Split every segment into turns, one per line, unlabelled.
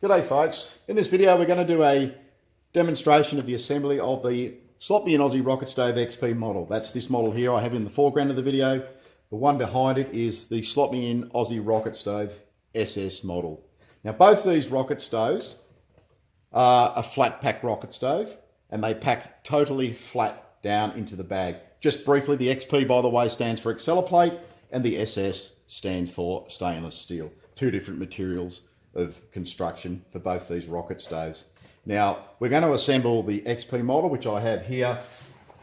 G'day folks, in this video we're going to do a demonstration of the assembly of the slotmein Aussie Rocket Stove XP model. That's this model here I have in the foreground of the video. The one behind it is the slotmein Aussie Rocket Stove SS model. Now both these rocket stoves are a flat pack rocket stove and they pack totally flat down into the bag. Just briefly, the XP by the way stands for Acceler plate and the SS stands for stainless steel. Two different materials of construction for both these rocket stoves. Now we're going to assemble the XP model, which I have here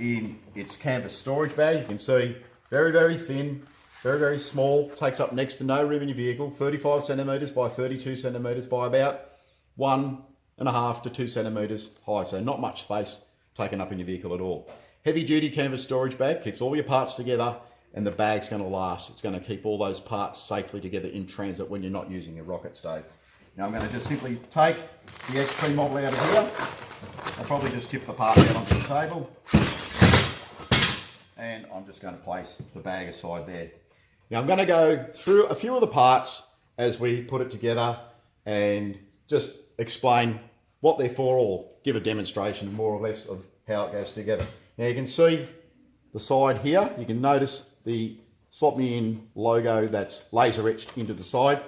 in its canvas storage bag. You can see very thin, very small, takes up next to no room in your vehicle, 35 centimeters by 32 centimeters by about 1.5 to 2 centimeters high, so not much space taken up in your vehicle at all. Heavy duty canvas storage bag, keeps all your parts together, and the bag's going to last. It's going to keep all those parts safely together in transit when you're not using a rocket stove. Now I'm going to just simply take the XP model out of here. I'll probably just tip the part out onto the table. And I'm just going to place the bag aside there. Now I'm going to go through a few of the parts as we put it together and just explain what they're for, or give a demonstration more or less of how it goes together. Now you can see the side here, you can notice the slotmein logo that's laser etched into the side.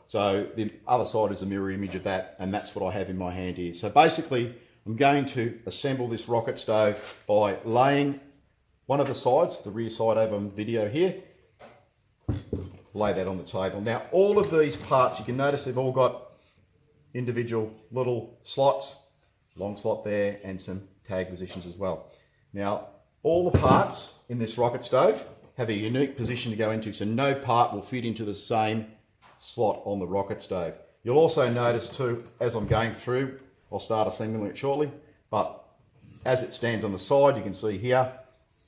So the other side is a mirror image of that, and that's what I have in my hand here. So basically, I'm going to assemble this rocket stove by laying one of the sides, the rear side over on video here, lay that on the table. Now, all of these parts, you can notice they've all got individual little slots, long slot there, and some tag positions as well. Now, all the parts in this rocket stove have a unique position to go into, so no part will fit into the same slot on the rocket stove. You'll also notice too, as I'm going through, I'll start assembling it shortly, but as it stands on the side, you can see here,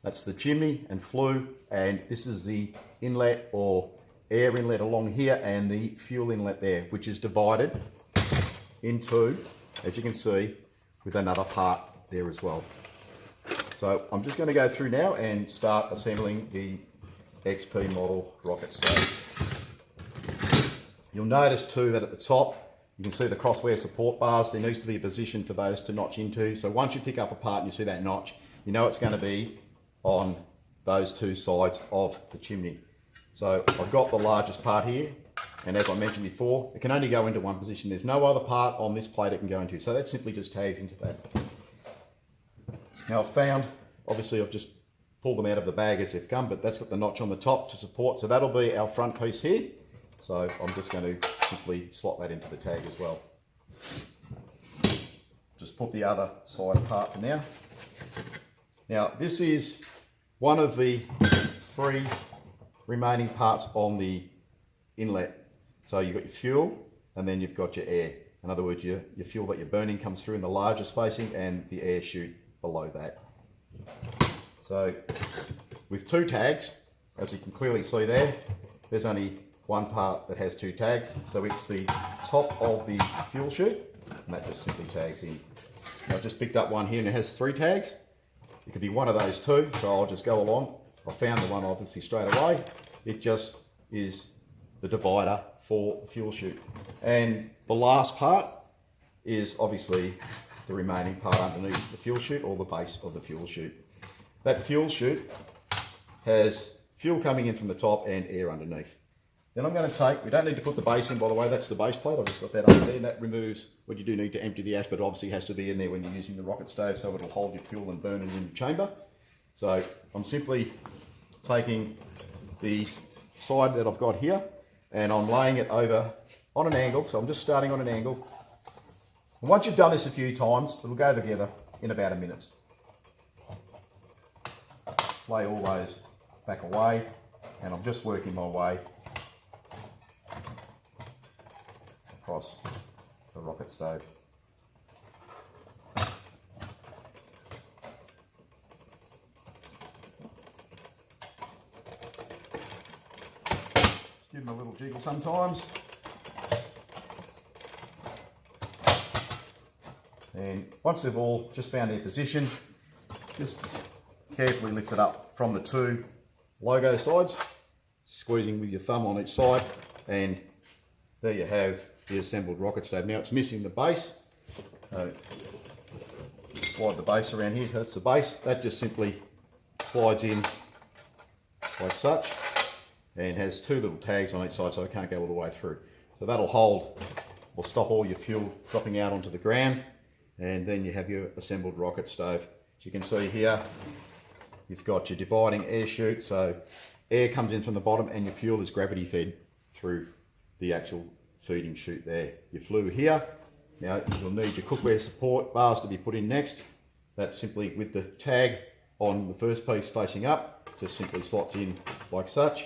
that's the chimney and flue, and this is the inlet or air inlet along here, and the fuel inlet there, which is divided into, as you can see, with another part there as well. So I'm just going to go through now and start assembling the XP model rocket stove. You'll notice too that at the top, you can see the crosswear support bars. There needs to be a position for those to notch into. So once you pick up a part and you see that notch, you know it's going to be on those two sides of the chimney. So I've got the largest part here, and as I mentioned before, it can only go into one position. There's no other part on this plate it can go into. So that simply just tags into that. Now I've found, obviously I've just pulled them out of the bag as they've come, but that's got the notch on the top to support. So that'll be our front piece here. So I'm just going to simply slot that into the tag as well. Just put the other side apart for now. Now this is one of the three remaining parts on the inlet. So you've got your fuel and then you've got your air. In other words, your fuel that you're burning comes through in the larger spacing and the air chute below that. So with two tags, as you can clearly see there, there's only one part that has two tags, so it's the top of the fuel chute, and that just simply tags in. Now I've just picked up one here and it has three tags. It could be one of those two, so I'll just go along. I found the one obviously straight away. It just is the divider for the fuel chute. And the last part is obviously the remaining part underneath the fuel chute, or the base of the fuel chute. That fuel chute has fuel coming in from the top and air underneath. Then I'm going to take, we don't need to put the base in by the way, that's the base plate, I've just got that under there, and that removes what you do need to empty the ash, but obviously has to be in there when you're using the rocket stove, so it'll hold your fuel and burn it in the chamber. So I'm simply taking the side that I've got here, and I'm laying it over on an angle, so I'm just starting on an angle. And once you've done this a few times, it'll go together in about a minute. Lay all those back away, and I'm just working my way across the rocket stove. Just give them a little jiggle sometimes. And once they've all just found their position, just carefully lift it up from the two logo sides, squeezing with your thumb on each side, and there you have the assembled rocket stove. Now it's missing the base. Slide the base around here, that's the base. That just simply slides in like such and has two little tags on each side so it can't go all the way through. So that'll hold or stop all your fuel dropping out onto the ground, and then you have your assembled rocket stove. As you can see here, you've got your dividing air chute, so air comes in from the bottom and your fuel is gravity fed through the actual feeding chute there. Your flue here. Now you'll need your cookware support bars to be put in next. That simply, with the tag on the first piece facing up, just simply slots in like such,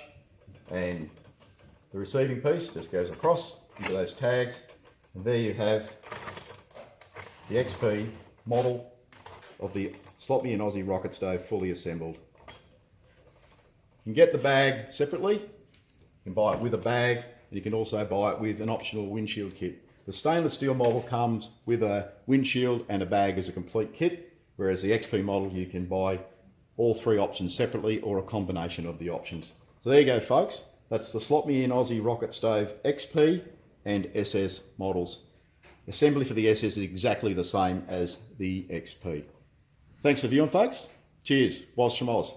and the receiving piece just goes across into those tags, and there you have the XP model of the slotmein Aussie rocket stove fully assembled. You can get the bag separately, you can buy it with a bag, and you can also buy it with an optional windshield kit. The stainless steel model comes with a windshield and a bag as a complete kit, whereas the XP model you can buy all three options separately or a combination of the options. So there you go folks, that's the slotmein Aussie rocket stove XP and SS models. Assembly for the SS is exactly the same as the XP. Thanks for viewing folks, cheers, Woz from Oz.